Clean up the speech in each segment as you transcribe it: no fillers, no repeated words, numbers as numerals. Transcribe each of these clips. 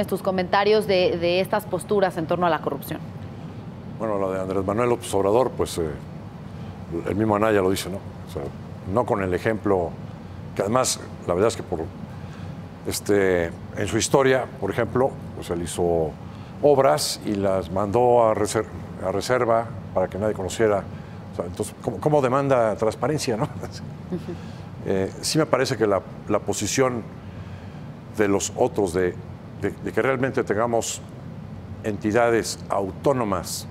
tus comentarios de estas posturas en torno a la corrupción. Bueno, lo de Andrés Manuel López Obrador, pues el mismo Anaya lo dice, ¿no? O sea, no con el ejemplo, que además, la verdad es que en su historia, por ejemplo, pues él hizo obras y las mandó a reserva para que nadie conociera. O sea, entonces, ¿cómo demanda transparencia, no? Sí me parece que la posición de los otros de que realmente tengamos entidades autónomas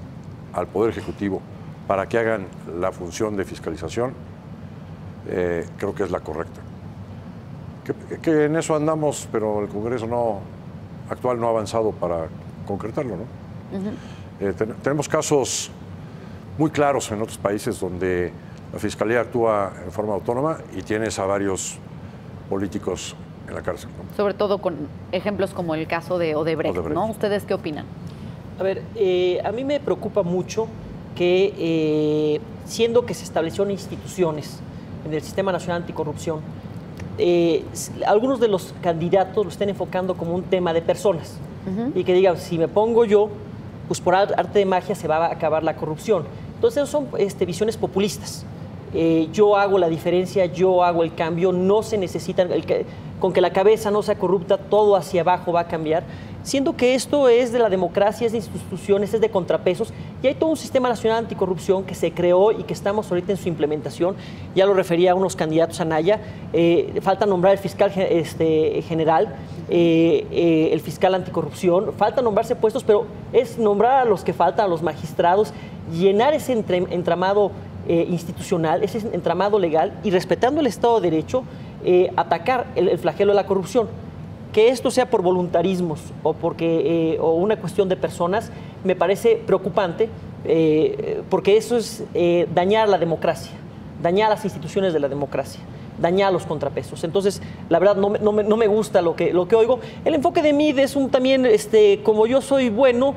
al Poder Ejecutivo para que hagan la función de fiscalización, creo que es la correcta. Que en eso andamos, pero el Congreso actual no ha avanzado para concretarlo, ¿no? Tenemos casos muy claros en otros países donde la Fiscalía actúa en forma autónoma y tienes a varios políticos en la cárcel, ¿no? Sobre todo con ejemplos como el caso de Odebrecht, ¿no? ¿Ustedes qué opinan? A ver, a mí me preocupa mucho que, siendo que se establecieron instituciones en el Sistema Nacional Anticorrupción, algunos de los candidatos lo estén enfocando como un tema de personas. Y que digan, si me pongo yo, pues por arte de magia se va a acabar la corrupción. Entonces, son visiones populistas. Yo hago la diferencia, yo hago el cambio, no se necesita, con que la cabeza no sea corrupta, todo hacia abajo va a cambiar, siendo que esto es de la democracia, es de instituciones, es de contrapesos, y hay todo un sistema nacional anticorrupción que se creó y que estamos ahorita en su implementación. Ya lo refería a unos candidatos a Anaya, falta nombrar el fiscal general, el fiscal anticorrupción, falta nombrarse puestos, pero es nombrar a los que faltan, a los magistrados, llenar ese entramado institucional, ese entramado legal, y respetando el Estado de Derecho, atacar el flagelo de la corrupción. Que esto sea por voluntarismos o o una cuestión de personas me parece preocupante, porque eso es dañar la democracia, dañar las instituciones de la democracia, dañar los contrapesos. Entonces, la verdad, no me gusta lo que oigo. El enfoque de Mid es también, como yo soy bueno,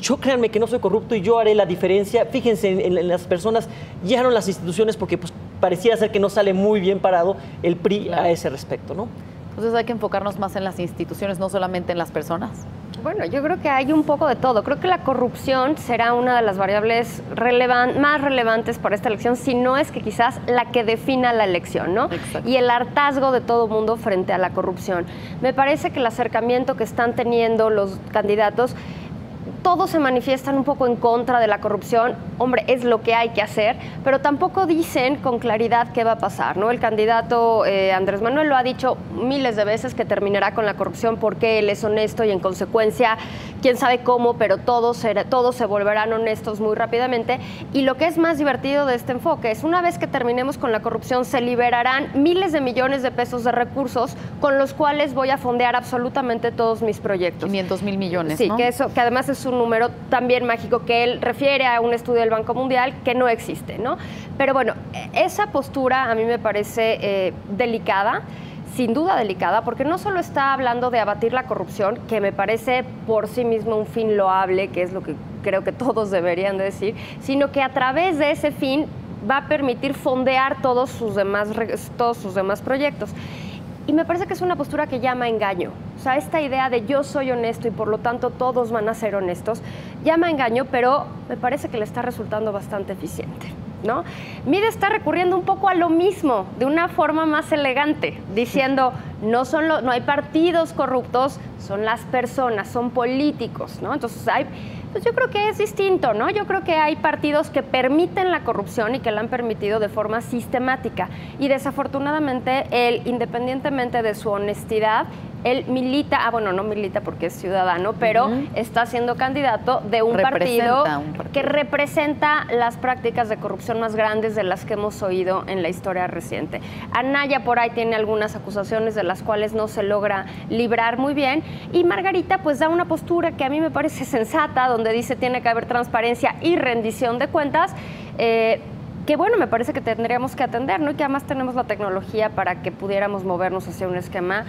yo créanme que no soy corrupto y yo haré la diferencia. Fíjense en las personas, llegaron las instituciones, porque pues pareciera ser que no sale muy bien parado el PRI, claro, a ese respecto, ¿no? Entonces hay que enfocarnos más en las instituciones, no solamente en las personas. Bueno, yo creo que hay un poco de todo. Creo que la corrupción será una de las variables más relevantes para esta elección, si no es que quizás la que defina la elección, ¿no? Exacto. Y el hartazgo de todo mundo frente a la corrupción. Me parece que el acercamiento que están teniendo los candidatos, todos se manifiestan un poco en contra de la corrupción. Hombre, es lo que hay que hacer, pero tampoco dicen con claridad qué va a pasar, ¿no? El candidato Andrés Manuel lo ha dicho miles de veces, que terminará con la corrupción porque él es honesto y en consecuencia, quién sabe cómo, pero todos se volverán honestos muy rápidamente. Y lo que es más divertido de este enfoque es, una vez que terminemos con la corrupción, se liberarán miles de millones de pesos de recursos con los cuales voy a fondear absolutamente todos mis proyectos. 500,000 millones, sí, ¿no? que además es un número también mágico, que él refiere a un estudio del Banco Mundial que no existe, ¿no? Pero bueno, esa postura a mí me parece delicada, sin duda delicada, porque no solo está hablando de abatir la corrupción, que me parece por sí mismo un fin loable, que es lo que creo que todos deberían decir, sino que a través de ese fin va a permitir fondear todos sus demás proyectos. Y me parece que es una postura que llama a engaño. O sea, esta idea de yo soy honesto y por lo tanto todos van a ser honestos, llama a engaño, pero me parece que le está resultando bastante eficiente, ¿no? Mid está recurriendo un poco a lo mismo, de una forma más elegante, diciendo, no hay partidos corruptos, son las personas, son políticos, ¿no? Entonces pues yo creo que es distinto, ¿no? Yo creo que hay partidos que permiten la corrupción y que la han permitido de forma sistemática. Y desafortunadamente él, independientemente de su honestidad, él milita, bueno, no milita porque es ciudadano, pero está siendo candidato de un partido que representa las prácticas de corrupción más grandes de las que hemos oído en la historia reciente. Anaya por ahí tiene algunas acusaciones de las cuales no se logra librar muy bien, y Margarita pues da una postura que a mí me parece sensata, donde dice tiene que haber transparencia y rendición de cuentas, que bueno, me parece que tendríamos que atender, ¿no? Y que además tenemos la tecnología para que pudiéramos movernos hacia un esquema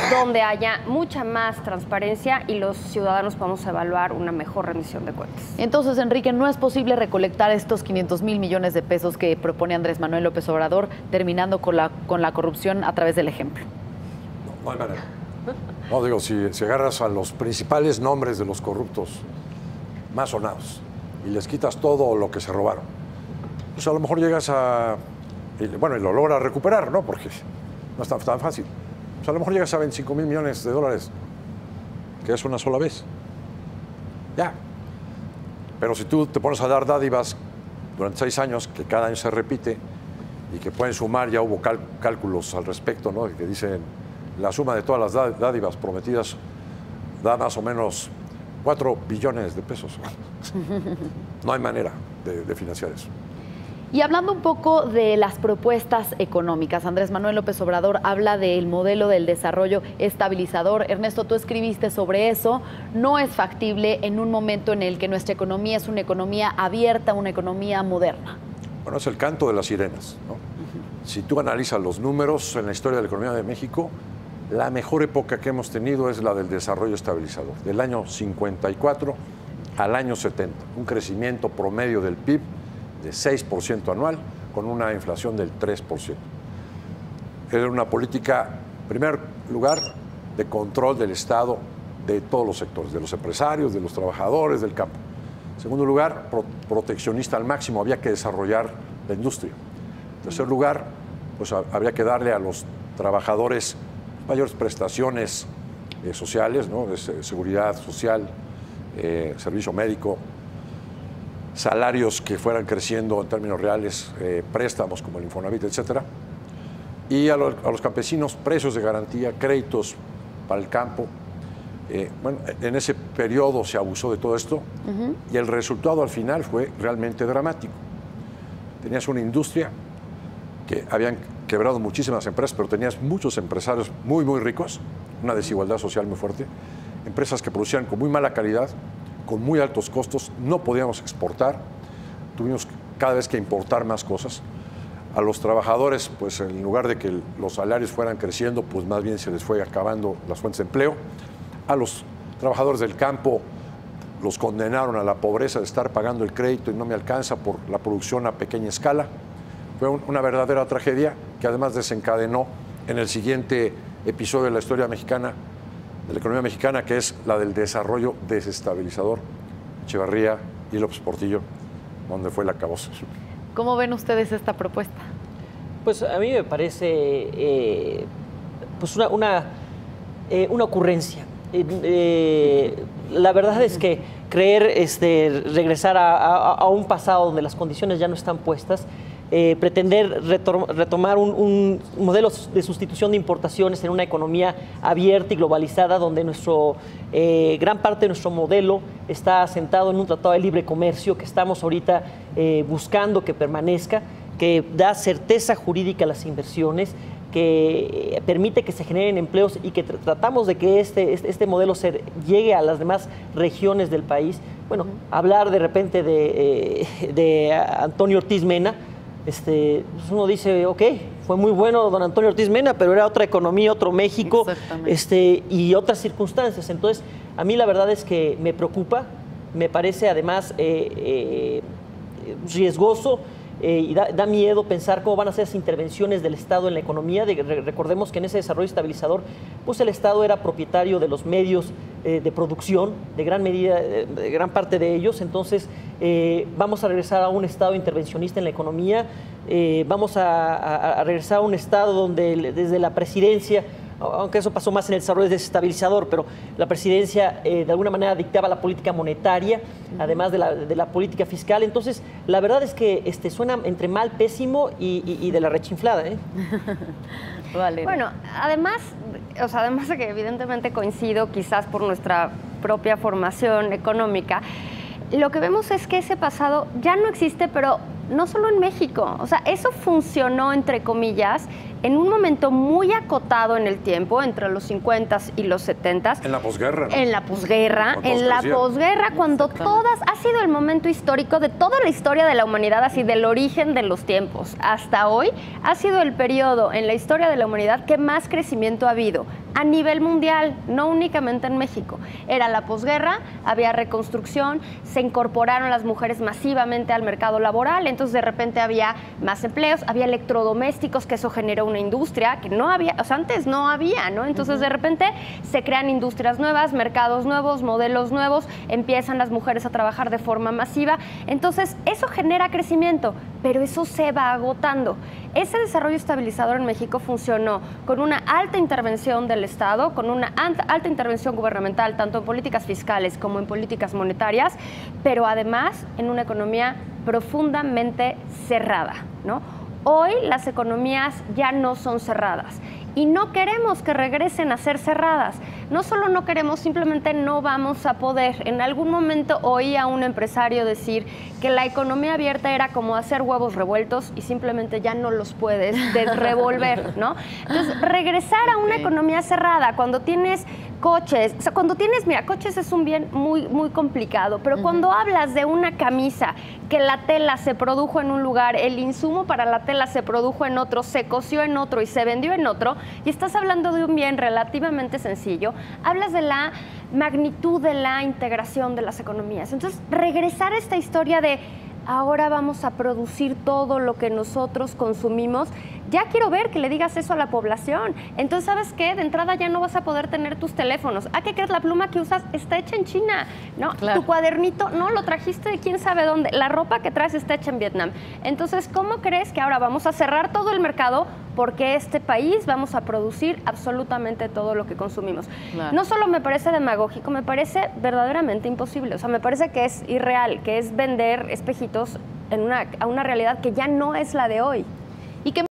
donde haya mucha más transparencia y los ciudadanos podamos evaluar una mejor rendición de cuentas. Entonces, Enrique, ¿no es posible recolectar estos 500,000 millones de pesos que propone Andrés Manuel López Obrador, terminando con la corrupción a través del ejemplo? No hay manera. No, digo, si agarras a los principales nombres de los corruptos más sonados y les quitas todo lo que se robaron, pues a lo mejor llegas a... y lo logras recuperar, ¿no? Porque no es tan fácil. Pues a lo mejor llegas a 25,000 millones de dólares, que es una sola vez. Ya. Pero si tú te pones a dar dádivas durante 6 años, que cada año se repite, y que pueden sumar, ya hubo cálculos al respecto, ¿no? Que dicen, la suma de todas las dádivas prometidas da más o menos 4 billones de pesos. No hay manera de financiar eso. Y hablando un poco de las propuestas económicas, Andrés Manuel López Obrador habla del modelo del desarrollo estabilizador. Ernesto, tú escribiste sobre eso. No es factible en un momento en el que nuestra economía es una economía abierta, una economía moderna. Bueno, es el canto de las sirenas, ¿no? Si tú analizas los números en la historia de la economía de México, la mejor época que hemos tenido es la del desarrollo estabilizador, del año 54 al año 70. Un crecimiento promedio del PIB de 6% anual, con una inflación del 3%. Era una política, en primer lugar, de control del Estado de todos los sectores, de los empresarios, de los trabajadores, del campo. En segundo lugar, proteccionista al máximo, había que desarrollar la industria. En tercer lugar, pues habría que darle a los trabajadores mayores prestaciones sociales, ¿no? De seguridad social, servicio médico, salarios que fueran creciendo en términos reales, préstamos como el Infonavit, etcétera. Y a los campesinos, precios de garantía, créditos para el campo. En ese periodo se abusó de todo esto y el resultado al final fue realmente dramático. Tenías una industria que habían quebrado muchísimas empresas, pero tenías muchos empresarios muy, muy ricos, una desigualdad social muy fuerte, empresas que producían con muy mala calidad, con muy altos costos, no podíamos exportar, tuvimos cada vez que importar más cosas. A los trabajadores, pues en lugar de que los salarios fueran creciendo, pues más bien se les fue acabando las fuentes de empleo. A los trabajadores del campo los condenaron a la pobreza de estar pagando el crédito y no me alcanza por la producción a pequeña escala. Fue una verdadera tragedia que además desencadenó en el siguiente episodio de la historia mexicana, de la economía mexicana, que es la del desarrollo desestabilizador, Echeverría y López Portillo, donde fue el acabose. ¿Cómo ven ustedes esta propuesta? Pues a mí me parece pues una ocurrencia. La verdad es que creer regresar a un pasado donde las condiciones ya no están puestas, pretender retomar un modelo de sustitución de importaciones en una economía abierta y globalizada donde gran parte de nuestro modelo está asentado en un tratado de libre comercio que estamos ahorita buscando que permanezca, que da certeza jurídica a las inversiones, que permite que se generen empleos y que tratamos de que este modelo llegue a las demás regiones del país. Bueno, hablar de repente de Antonio Ortiz Mena, uno dice, ok, fue muy bueno don Antonio Ortiz Mena, pero era otra economía, otro México, y otras circunstancias. Entonces, a mí la verdad es que me preocupa, me parece además riesgoso, y da miedo pensar cómo van a ser las intervenciones del Estado en la economía. Recordemos que en ese desarrollo estabilizador, pues el Estado era propietario de los medios de producción, de gran medida, de gran parte de ellos. Entonces, vamos a regresar a un Estado intervencionista en la economía, vamos a regresar a un Estado donde desde la presidencia, aunque eso pasó más en el desarrollo desestabilizador, pero la presidencia de alguna manera dictaba la política monetaria, además de la política fiscal. Entonces, la verdad es que suena entre mal, pésimo y de la rechinflada. Vale. Bueno, además de que evidentemente coincido, quizás por nuestra propia formación económica, lo que vemos es que ese pasado ya no existe, pero no solo en México. O sea, eso funcionó, entre comillas, en un momento muy acotado en el tiempo, entre los 50s y los 70s. En la posguerra, ¿no? En la posguerra, cuando ha sido el momento histórico de toda la historia de la humanidad, así del origen de los tiempos hasta hoy, ha sido el periodo en la historia de la humanidad que más crecimiento ha habido a nivel mundial, no únicamente en México. Era la posguerra, había reconstrucción, se incorporaron las mujeres masivamente al mercado laboral, entonces de repente había más empleos, había electrodomésticos, que eso generó una una industria que no había, o sea, antes no había, ¿no? Entonces, de repente se crean industrias nuevas, mercados nuevos, modelos nuevos, empiezan las mujeres a trabajar de forma masiva. Entonces, eso genera crecimiento, pero eso se va agotando. Ese desarrollo estabilizador en México funcionó con una alta intervención del Estado, con una alta intervención gubernamental, tanto en políticas fiscales como en políticas monetarias, pero además en una economía profundamente cerrada, ¿no? Hoy las economías ya no son cerradas y no queremos que regresen a ser cerradas. No solo no queremos, simplemente no vamos a poder. En algún momento oí a un empresario decir que la economía abierta era como hacer huevos revueltos y simplemente ya no los puedes desrevolver, ¿no? Entonces, regresar a una economía cerrada, cuando tienes coches, o sea, cuando tienes, mira, coches es un bien muy, muy complicado, pero cuando hablas de una camisa, que la tela se produjo en un lugar, el insumo para la tela se produjo en otro, se cosió en otro y se vendió en otro, y estás hablando de un bien relativamente sencillo, hablas de la magnitud de la integración de las economías. Entonces, regresar a esta historia de ahora vamos a producir todo lo que nosotros consumimos, ya quiero ver que le digas eso a la población. Entonces, ¿sabes qué? De entrada ya no vas a poder tener tus teléfonos. ¿A qué crees? La pluma que usas está hecha en China, ¿no? Claro. Tu cuadernito, no, lo trajiste de quién sabe dónde. La ropa que traes está hecha en Vietnam. Entonces, ¿cómo crees que ahora vamos a cerrar todo el mercado porque este país vamos a producir absolutamente todo lo que consumimos? Claro. No solo me parece demagógico, me parece verdaderamente imposible. O sea, me parece que es irreal, que es vender espejitos a una realidad que ya no es la de hoy. Y que